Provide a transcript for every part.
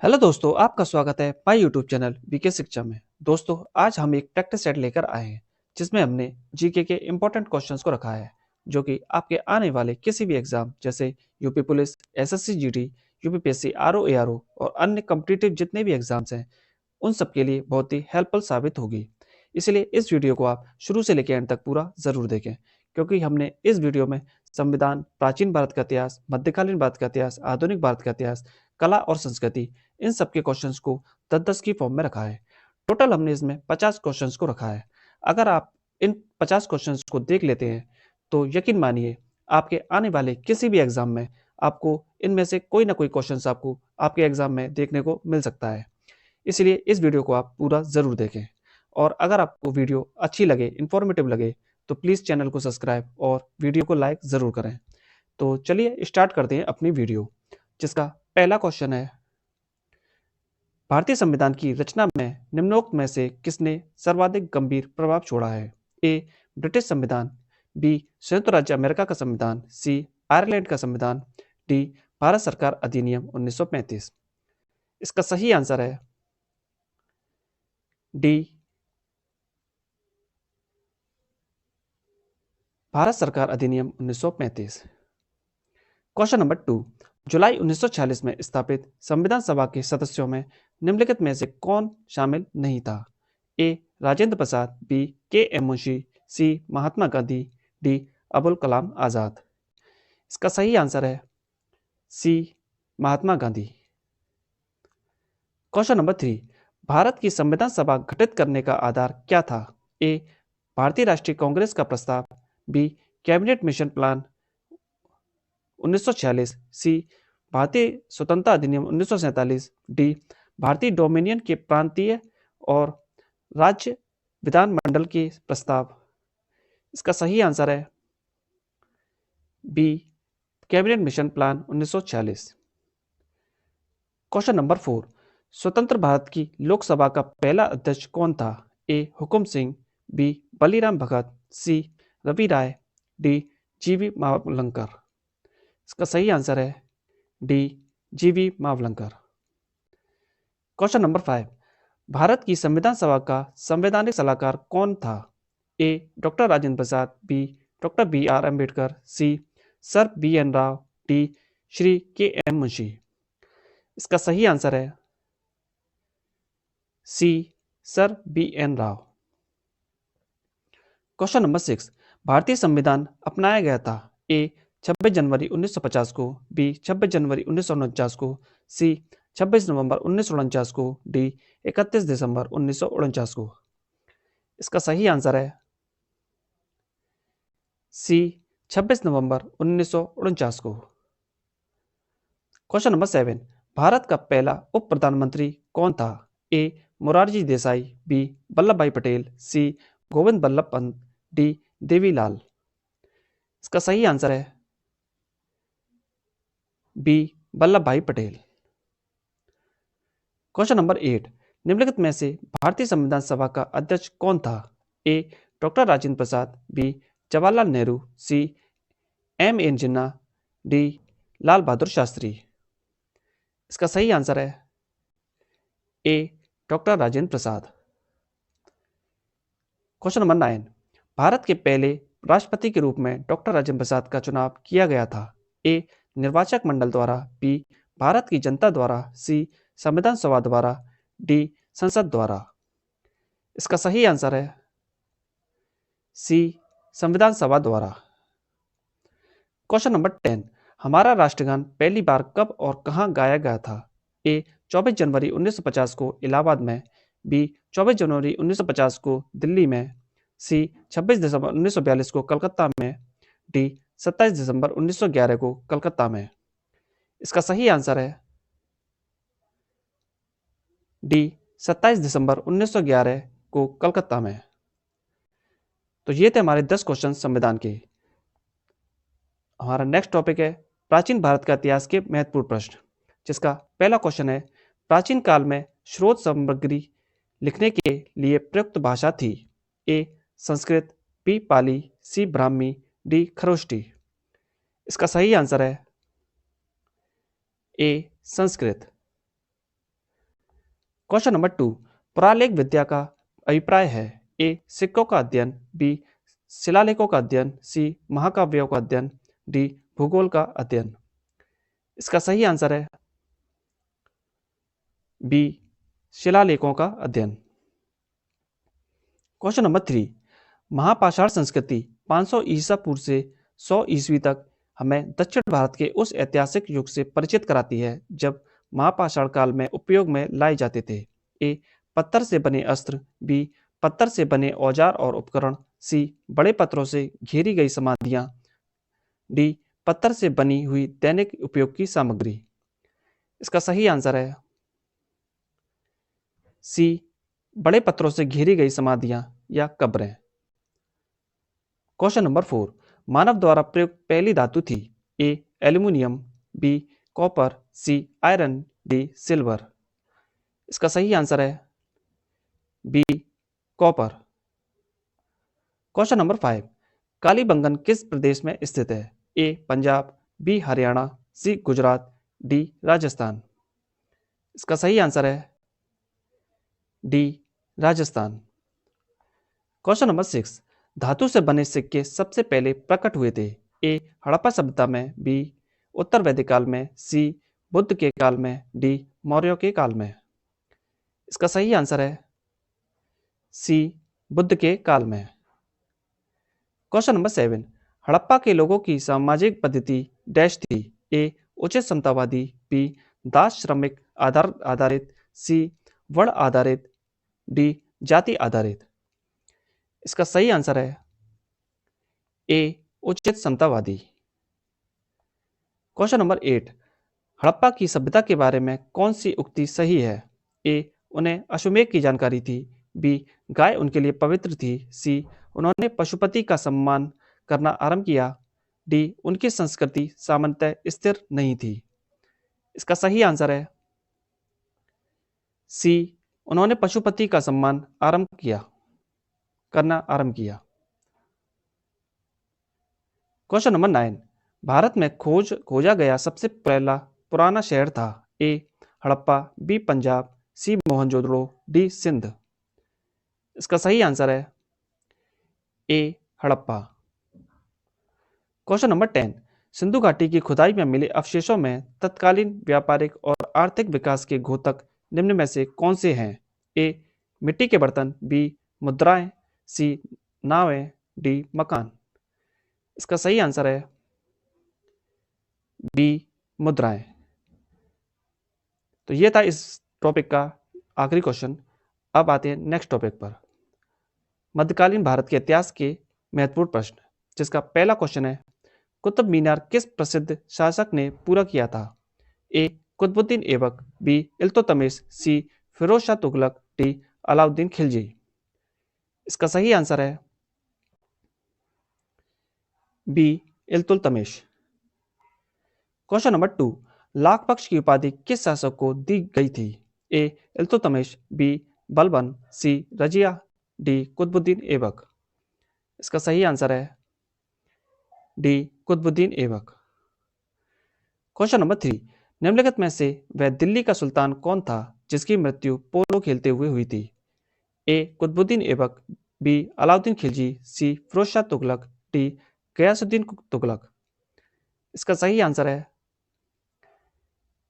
Hello दोस्तों, आपका स्वागत है माय यूट्यूब चैनल बीके शिक्षा में। दोस्तों, आज हम एक प्रैक्टिस सेट लेकर आए हैं जिसमें हमने जीके के इंपॉर्टेंट क्वेश्चंस को रखा है जो कि आपके आने वाले किसी भी एग्जाम जैसे UP police, SSC GD, UPPSC, RO ARO और अन्य कॉम्पिटिटिव जितने भी एग्जाम्स हैं उन सब के लिए बहुत ही हेल्पफुल साबित होगी। इसलिए इस वीडियो को आप शुरू से लेकर एंड तक पूरा ज़रूर देखें, क्योंकि हमने इस वीडियो में संविधान, प्राचीन भारत का इतिहास, मध्यकालीन भारत का इतिहास, आधुनिक भारत का इतिहास, कला और संस्कृति, इन सब के क्वेश्चंस को 10-10 की फॉर्म में रखा है। टोटल हमने इसमें 50 क्वेश्चंस को रखा है। अगर आप इन 50 क्वेश्चंस को देख लेते हैं तो यकीन मानिए आपके आने वाले किसी भी एग्जाम में आपको इनमें से कोई ना कोई क्वेश्चंस आपको आपके एग्जाम में देखने को मिल सकता है। इसलिए इस वीडियो को आप पूरा ज़रूर देखें और अगर आपको वीडियो अच्छी लगे, इन्फॉर्मेटिव लगे तो प्लीज़ चैनल को सब्सक्राइब और वीडियो को लाइक ज़रूर करें। तो चलिए स्टार्ट करते हैं अपनी वीडियो, जिसका पहला क्वेश्चन है, भारतीय संविधान की रचना में निम्नोक्त में से किसने सर्वाधिक गंभीर प्रभाव छोड़ा है? ए. ब्रिटिश संविधान, बी. संयुक्त राज्य अमेरिका का संविधान, सी. आयरलैंड का संविधान, डी. भारत सरकार अधिनियम 1935। इसका सही आंसर है डी. भारत सरकार अधिनियम 1935। क्वेश्चन नंबर 2, जुलाई 1946 में स्थापित संविधान सभा के सदस्यों में निम्नलिखित में से कौन शामिल नहीं था? ए. राजेंद्र प्रसाद, बी. के एम मुंशी, सी. महात्मा गांधी, डी. अबुल कलाम आजाद। इसका सही आंसर है सी. महात्मा गांधी। क्वेश्चन नंबर 3, भारत की संविधान सभा गठित करने का आधार क्या था? ए. भारतीय राष्ट्रीय कांग्रेस का प्रस्ताव, बी. कैबिनेट मिशन प्लान 1946, सी. भारतीय स्वतंत्रता अधिनियम 1947, डी. भारतीय डोमिनियन के प्रांतीय और राज्य विधानमंडल के प्रस्ताव। इसका सही आंसर है B. Cabinet mission plan 1946। Question number 4, स्वतंत्र भारत की लोकसभा का पहला अध्यक्ष कौन था? ए. हुकुम सिंह, बी. बलीराम भगत, सी. रवि राय, डी. जीवी मावलंकर। इसका सही आंसर है डी. जीवी मावलंकर। क्वेश्चन नंबर 5, भारत की संविधान सभा का संवैधानिक सलाहकार कौन था? A. Doctor Rajendra Prasad, B. Doctor B R Ambedkar, C. Sir B N Rao, D. Shri K M Munshi. इसका सही आंसर है C. Sir B N Rao. Question number 6, भारतीय संविधान अपनाया गया था? ए. 26 जनवरी 1950 को, बी. 26 जनवरी 1949 को, सी. 26 नवंबर 1949 को, डी. 31 दिसंबर 1949 को। इसका सही आंसर है सी. 26 नवंबर 1949 को। क्वेश्चन नंबर 7, भारत का पहला उप प्रधानमंत्री कौन था? ए. मोरारजी देसाई, बी. वल्लभ भाई पटेल, सी. गोविंद बल्लभ पंत, डी. देवीलाल। इसका सही आंसर है बी. वल्लभ भाई पटेल। क्वेश्चन नंबर 8, निम्नलिखित में से भारतीय संविधान सभा का अध्यक्ष कौन था? A. Doctor Rajendra Prasad, B. Jawaharlal Nehru, C. M N Jinnah, D. Lal Bahadur Shastri. इसका सही आंसर है ए. डॉक्टर राजेंद्र प्रसाद। क्वेश्चन नंबर 9, भारत के पहले राष्ट्रपति के रूप में डॉक्टर राजेंद्र प्रसाद का चुनाव किया गया था? ए. निर्वाचक मंडल द्वारा, बी. भारत की जनता द्वारा, सी. संविधान सभा द्वारा, डी. संसद द्वारा। इसका सही आंसर है सी. संविधान सभा द्वारा। क्वेश्चन नंबर 10, हमारा राष्ट्रगान पहली बार कब और कहां गाया गया था? ए. 24 जनवरी 1950 को इलाहाबाद में, बी. 24 जनवरी 1950 को दिल्ली में, सी. 26 दिसंबर 1942 को कलकत्ता में, डी. 27 दिसंबर 1911 को कलकत्ता में। इसका सही आंसर है डी. 27 दिसंबर 1911 को कलकत्ता में। तो ये थे हमारे 10 क्वेश्चन संविधान के। हमारा नेक्स्ट टॉपिक है प्राचीन भारत का इतिहास के महत्वपूर्ण प्रश्न, जिसका पहला क्वेश्चन है, प्राचीन काल में स्रोत सामग्री लिखने के लिए प्रयुक्त भाषा थी? ए. संस्कृत, बी. पाली, सी. ब्राह्मी, डी. खरोष्टी। इसका सही आंसर है ए. संस्कृत। क्वेश्चन नंबर 2, पुरालेख विद्या का अभिप्राय है ए सिक्कों का अध्ययन, बी शिलालेखों का अध्ययन, सी महाकाव्यों का अध्ययन, डी भूगोल का अध्ययन। इसका सही आंसर है बी शिलालेखों का अध्ययन। क्वेश्चन नंबर 3, महापाषाण संस्कृति 500 ईसा पूर्व से 100 ईस्वी तक हमें दक्षिण भारत के उस ऐतिहासिक युग से परिचित कराती है जब महापाषाण काल में उपयोग में लाए जाते थे। ए पत्थर से बने अस्त्र, बी पत्थर से बने औजार और उपकरण, सी बड़े पत्थरों से घेरी गई समाधियां, डी पत्थर से बनी हुई दैनिक उपयोग की सामग्री। इसका सही आंसर है सी बड़े पत्थरों से घेरी गई समाधियां या कब्रें। क्वेश्चन नंबर 4, मानव द्वारा प्रयुक्त पहली धातु थी A aluminium, B copper, C iron, D silver. इसका सही आंसर है B copper. Question number 5, Kalibangan किस प्रदेश में स्थित है? A Punjab, B Haryana, C Gujarat, D Rajasthan. इसका सही आंसर है डी राजस्थान। क्वेश्चन नंबर 6, धातु से बने सिक्के सबसे पहले प्रकट हुए थे? ए हड़प्पा सभ्यता में, बी उत्तर वैदिक काल में, सी बुद्ध के काल में, डी मौर्यों के काल में। इसका सही आंसर है सी बुद्ध के काल में। क्वेश्चन नंबर 7, हड़प्पा के लोगों की सामाजिक पद्धति डैश थी? ए उचित समतावादी, बी दास श्रमिक आधारित, सी वर्ण आधारित, डी जाति आधारित। इसका सही आंसर है ए उचित समतावादी। क्वेश्चन नंबर 8, हड़प्पा की सभ्यता के बारे में कौन सी उक्ति सही है? ए उन्हें अश्वमेध की जानकारी थी, बी गाय उनके लिए पवित्र थी, सी उन्होंने पशुपति का सम्मान करना आरंभ किया, डी उनकी संस्कृति सामान्यतः स्थिर नहीं थी। इसका सही आंसर है सी उन्होंने पशुपति का सम्मान करना आरंभ किया। क्वेश्चन नंबर 9, भारत में खोजा गया सबसे पहला पुराना शहर था? ए हड़प्पा, बी पंजाब, सी मोहनजोदड़ो, डी सिंध। इसका सही आंसर है ए हड़प्पा। क्वेश्चन नंबर 10, सिंधु घाटी की खुदाई में मिले अवशेषों में तत्कालीन व्यापारिक और आर्थिक विकास के घोतक निम्न में से कौन से हैं? ए मिट्टी के बर्तन, बी मुद्राएं, सी नावें, डी मकान। इसका सही आंसर है बी मुद्राएं। तो ये था इस टॉपिक का आखिरी क्वेश्चन। अब आते हैं नेक्स्ट टॉपिक पर, मध्यकालीन भारत के इतिहास के महत्वपूर्ण प्रश्न, जिसका पहला क्वेश्चन है, कुतुब मीनार किस प्रसिद्ध शासक ने पूरा किया था? A Qutubuddin Aibak, B Iltutmish, C Firoz Shah Tughlaq, D Alauddin Khilji. इसका सही आंसर है बी इल्तुतमिश। क्वेश्चन नंबर 2, लाख पक्ष की उपाधि किस शासक को दी गई थी? A Iltutmish, B Balban, C Razia, D Qutubuddin Aibak. इसका सही आंसर है D Qutubuddin Aibak. Question number 3, निम्नलिखित में से वह दिल्ली का सुल्तान कौन था जिसकी मृत्यु पोलो खेलते हुए हुई थी? ए कुतुबुद्दीन ऐबक, बी अलाउद्दीन खिलजी, सी फिरोज शाह तुगलक, डी गयासुद्दीन तुगलक। इसका सही आंसर है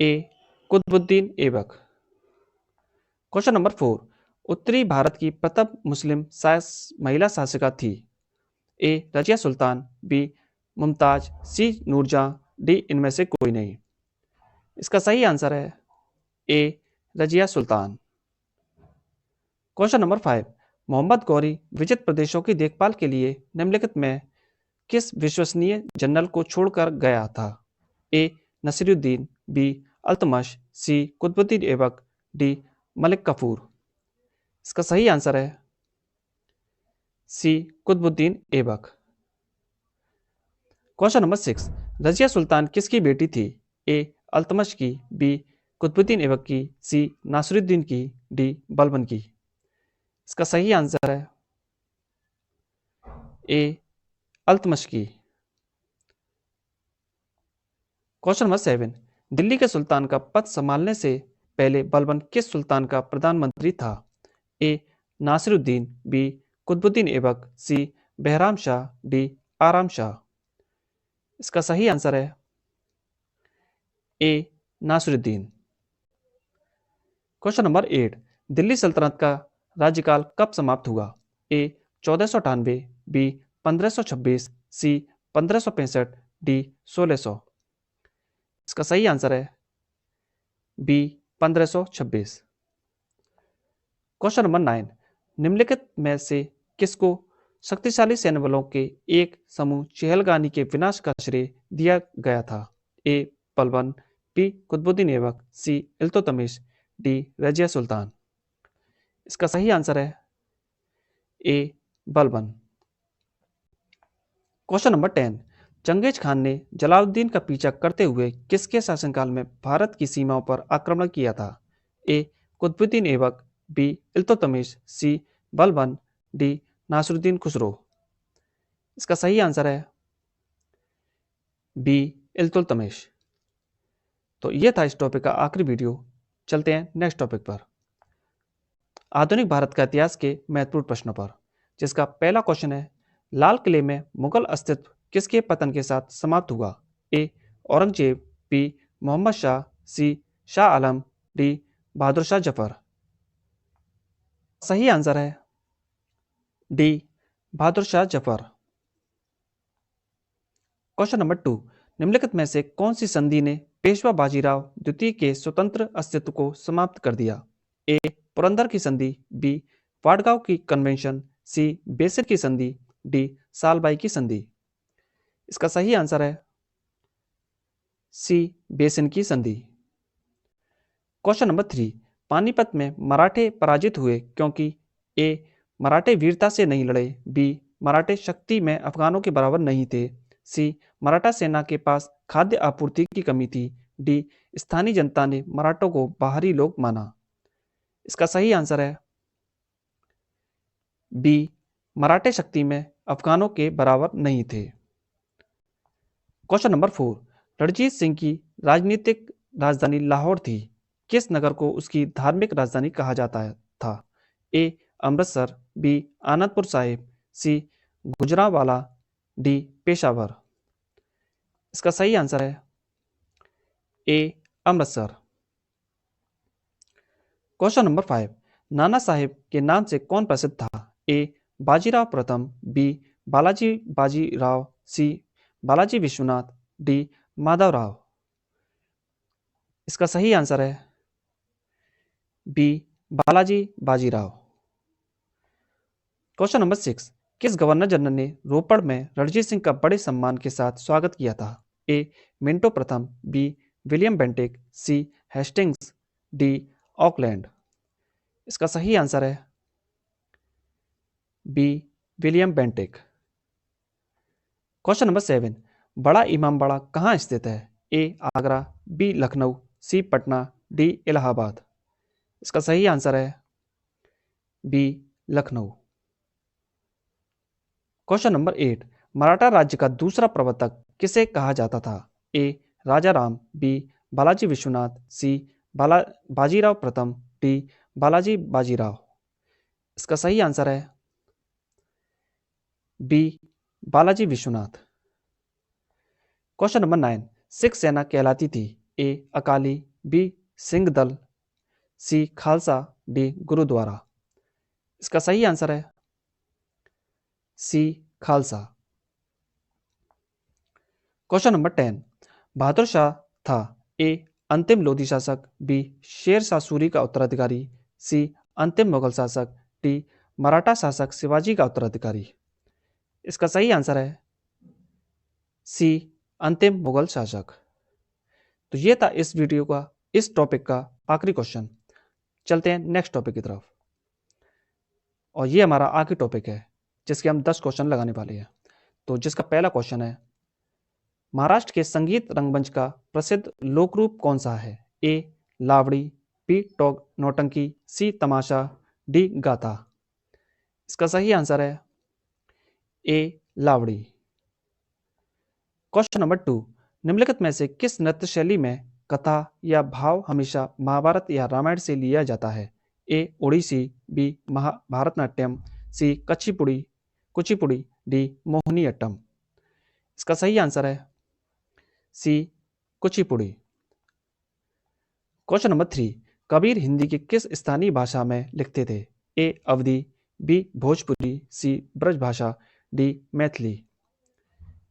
ए कुतुबुद्दीन ऐबक। क्वेश्चन नंबर 4, उत्तरी भारत की प्रथम मुस्लिम महिला शासिका थी? ए रजिया सुल्तान, बी मुमताज, सी नूरजहां, डी इनमें से कोई नहीं। इसका सही आंसर है ए रजिया सुल्तान। क्वेश्चन नंबर 5, मोहम्मद गौरी विजित प्रदेशों की देखभाल के लिए निम्नलिखित में किस विश्वसनीय जनरल को छोड़कर गया था? ए नसीरुद्दीन, बी अल्तमश, सी कुतुबुद्दीन ऐबक, डी मलिक कफूर। इसका सही आंसर है सी कुतुबुद्दीन ऐबक। क्वेश्चन नंबर 6, रजिया सुल्तान किसकी बेटी थी? ए अल्तमश की, बी कुतुबुद्दीन ऐबक की, सी नासिरुद्दीन की, डी बलबन की। इसका सही आंसर है ए अल्तमश की। क्वेश्चन नंबर 7, दिल्ली के सुल्तान का पद संभालने से पहले बलबन किस सुल्तान का प्रधानमंत्री था? ए. नासिरुद्दीन, बी. कुतुबुद्दीन ऐबक, सी. बहराम शाह, डी. आराम शाह। इसका सही आंसर है ए. नासिरुद्दीन। क्वेश्चन नंबर 8, दिल्ली सल्तनत का राज्यकाल कब समाप्त हुआ? ए. 1498, बी. 1526, सी. 1565, डी. 1600। इसका सही आंसर है बी. 1526। क्वेश्चन नंबर 9, निम्नलिखित में से किसको शक्तिशाली सैन्य बलों के एक समूह चहलगानी के विनाश का श्रेय दिया गया था? A. Balban, B. Qutubuddin Aibak, C. Iltutmish, D. Razia Sultan. इसका सही आंसर है A. Balban. Question number 10, Genghis Khan ने जलालुद्दीन का पीछा करते हुए किसके शासनकाल में भारत की सीमाओं पर आक्रमण किया था? A. Qutubuddin Aibak, B. Iltutmish, C. Balban, D. Nasiruddin Khusro. इसका सही आंसर है बी. इल्तुतमिश। तो ये था इस टॉपिक का आखिरी वीडियो। चलते हैं नेक्स्ट टॉपिक पर, आधुनिक भारत का इतिहास के महत्वपूर्ण प्रश्नों पर, जिसका पहला क्वेश्चन है, लाल किले में मुगल अस्तित्व किसके पतन के साथ समाप्त हुआ? ए. औरंगजेब, बी. मोहम्मद शाह, सी. शाह आलम, डी. बहादुर शाह जफर। सही आंसर है D. Bahadur Shah Zafar. Question number 2, निम्नलिखित में से कौन सी संधि ने पेशवा बाजीराव द्वितीय के स्वतंत्र अस्तित्व को समाप्त कर दिया? ए. पुरंदर की संधि, बी. वाडगांव की कन्वेंशन, सी. बेसिन की संधि, डी. सालबाई की संधि। इसका सही आंसर है सी. बेसिन की संधि। क्वेश्चन नंबर 3, पानीपत में मराठे पराजित हुए क्योंकि ए. मराठे वीरता से नहीं लड़े, बी. मराठे शक्ति में अफगानों के बराबर नहीं थे, सी. मराठा सेना के पास खाद्य आपूर्ति की कमी थी, डी. स्थानीय जनता ने मराठों को बाहरी लोग माना। इसका सही आंसर है बी. मराठे शक्ति में अफगानों के बराबर नहीं थे। क्वेश्चन नंबर 4, रणजीत सिंह की राजनीतिक राजधानी लाहौर थी, किस नगर को उसकी धार्मिक राजधानी कहा जाता था? ए. अमृतसर, बी. आनंदपुर साहिब, सी. गुजरांवाला, डी. पेशावर। इसका सही आंसर है ए. अमृतसर। क्वेश्चन नंबर 5, नाना साहेब के नाम से कौन प्रसिद्ध था? ए. बाजीराव प्रथम, B. Balaji Bajirao, C. Balaji Vishwanath, D. Madhavrao. इसका सही आंसर है B. Balaji Bajirao. Question number 6, किस गवर्नर जनरल ने रोपड़ में रणजीत सिंह का बड़े सम्मान के साथ स्वागत किया था? ए. मिंटो प्रथम, B. William Bentinck, C. Hastings, D. Auckland. इसका सही आंसर है B. William Bentinck. Question number 7, Bara Imambara कहाँ स्थित है? A. Agra, B. Lucknow, C. Patna, D. Allahabad. इसका सही आंसर है B. Lucknow. Question number 8, Maratha राज्य का दूसरा प्रवर्तक किसे कहा जाता था? A. Raja Ram, B. Balaji Vishwanath, C. Bajirao प्रथम, डी. बालाजी बाजीराव। इसका सही आंसर है B. Balaji Vishwanath. Question number 9, Sikh सेना कहलाती थी? ए. अकाली, बी. सिंह दल, सी. खालसा, डी. गुरुद्वारा। इसका सही आंसर है सी. खालसा। क्वेश्चन नंबर 10, बहादुर शाह था ए. अंतिम लोधी शासक, बी. शेर शाह सूरी का उत्तराधिकारी, सी. अंतिम मुगल शासक, डी. मराठा शासक शिवाजी का उत्तराधिकारी। इसका सही आंसर है सी. अंतिम मुगल शासक। तो ये था इस वीडियो का, इस टॉपिक का आखिरी क्वेश्चन। चलते हैं नेक्स्ट टॉपिक की तरफ, और ये हमारा आखिरी टॉपिक है जिसके हम 10 क्वेश्चन लगाने वाले हैं। तो जिसका पहला क्वेश्चन है, महाराष्ट्र के संगीत रंगमंच का प्रसिद्ध लोक रूप कौन सा है? ए. लावड़ी, बी. टॉग नौटंकी, सी. तमाशा, डी. गाथा। इसका सही आंसर है ए. लावड़ी। क्वेश्चन नंबर 2, निम्नलिखित में से किस नृत्य शैली में कथा या भाव हमेशा महाभारत या रामायण से लिया जाता है? ए ओडिसी, बी भारतनाट्यम, सी कुचिपुड़ी, डी मोहिनीअट्टम। इसका सही आंसर है सी कुचिपुड़ी। क्वेश्चन नंबर 3, कबीर हिंदी की किस स्थानीय भाषा में लिखते थे? ए अवधी, बी भोजपुरी, सी ब्रजभाषा, डी मैथिली।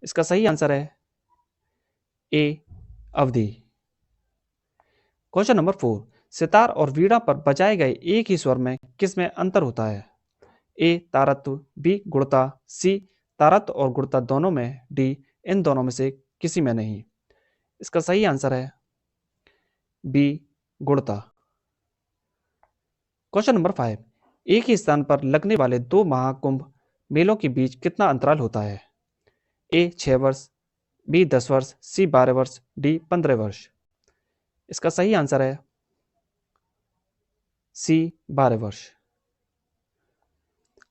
इसका सही आंसर है ए अवधी। क्वेश्चन नंबर 4, सितार और वीणा पर बजाए गए एक ही स्वर में किस में अंतर होता है? ए तारत्व, बी गुणता, सी तारत्व और गुणता दोनों में, डी इन दोनों में से किसी में नहीं। इसका सही आंसर है बी गुणता। क्वेश्चन नंबर 5, एक ही स्थान पर लगने वाले 2 महाकुंभ मेलों के बीच कितना अंतराल होता है? ए 6 वर्ष, बी 10 वर्ष, सी 12 वर्ष, डी 15 वर्ष। इसका सही आंसर है सी 12 वर्ष।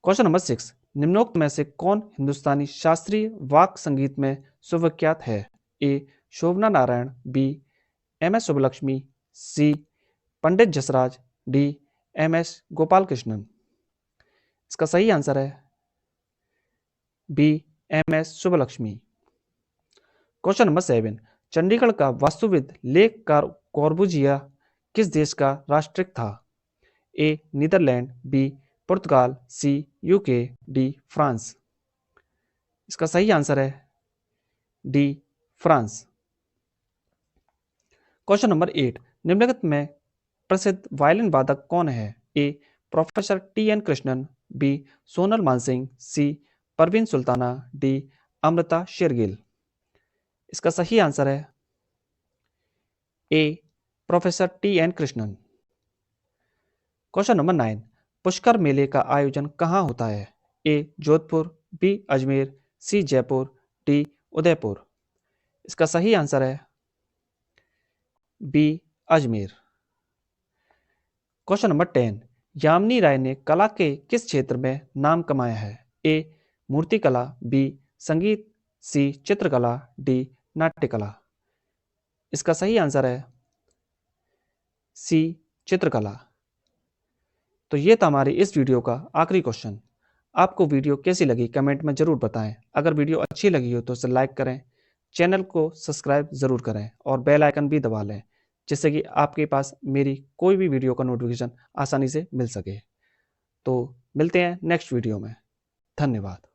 क्वेश्चन नंबर 6, निम्नोक्त में से कौन हिंदुस्तानी शास्त्रीय वाक संगीत में सुविख्यात है? A Shobhana Narayan, B M S Subbulakshmi, C Pandit Jasraj, D M S Gopal Krishnan. इसका सही आंसर है B M S Subbulakshmi. Question number 7, Chandigarh का वास्तुविद लेक कॉर्बुजिया किस देश का राष्ट्रपति था? A Netherland, B Portugal, C UK, D France. इसका सही आंसर है डी फ्रांस। क्वेश्चन नंबर 8, निम्नलिखित में प्रसिद्ध वायलिन वादक कौन है? A professor T N Krishnan, B Sonal Mansingh, C Parveen Sultana, D Amrita Shergill. इसका सही आंसर है A professor T N Krishnan. Question number 9, Pushkar मेले का आयोजन कहाँ होता है? A Jodhpur, B Ajmer, C Jaipur, D Udaipur. इसका सही आंसर है B Ajmer. Question number 10, Yamini Rai ने कला के किस क्षेत्र में नाम कमाया है? ए मूर्तिकला, बी संगीत, सी चित्रकला, डी नाट्यकला। इसका सही आंसर है सी चित्रकला। तो ये था हमारी इस वीडियो का आखिरी क्वेश्चन। आपको वीडियो कैसी लगी कमेंट में जरूर बताएं। अगर वीडियो अच्छी लगी हो तो उसे लाइक करें, चैनल को सब्सक्राइब जरूर करें और बेल आइकन भी दबा लें, जिससे कि आपके पास मेरी कोई भी वीडियो का नोटिफिकेशन आसानी से मिल सके। तो मिलते हैं नेक्स्ट वीडियो में। धन्यवाद।